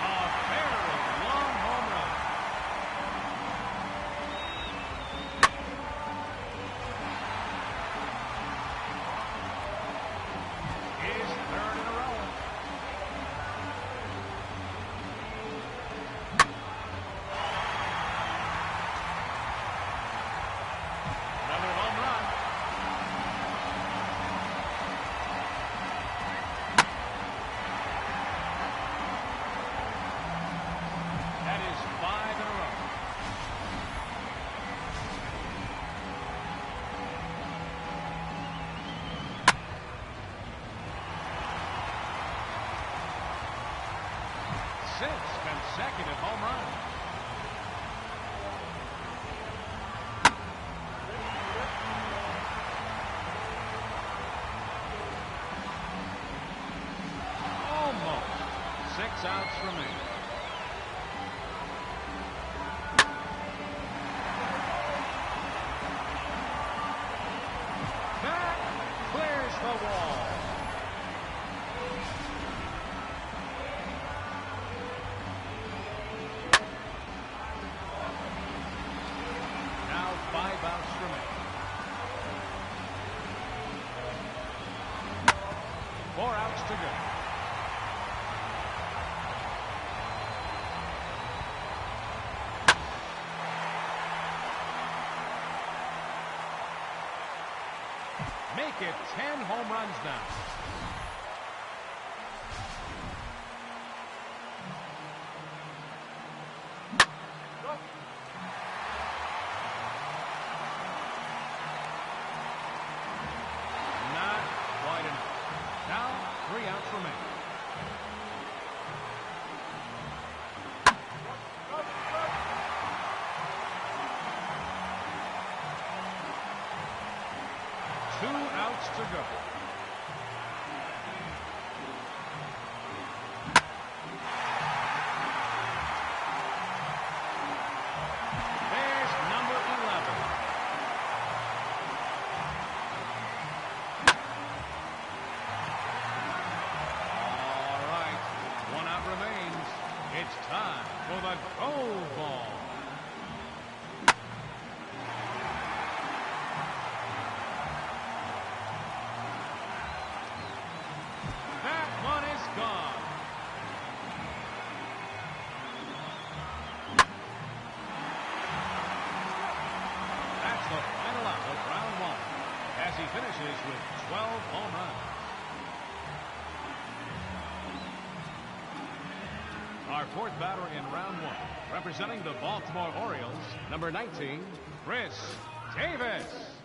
A very long home run. His 3rd in a row. Another home run. That is 5 in a row. Six consecutive home runs. Almost. 6 outs remain. That clears the wall. Now 5 outs remain. 4 outs to go. Make it 10 home runs now. outs to go. There's number 11. All right, one out remains. It's time for the gold ball. That one is gone. That's the final out of round one, as he finishes with 12 home runs. Our fourth batter in round one, representing the Baltimore Orioles, number 19, Chris Davis.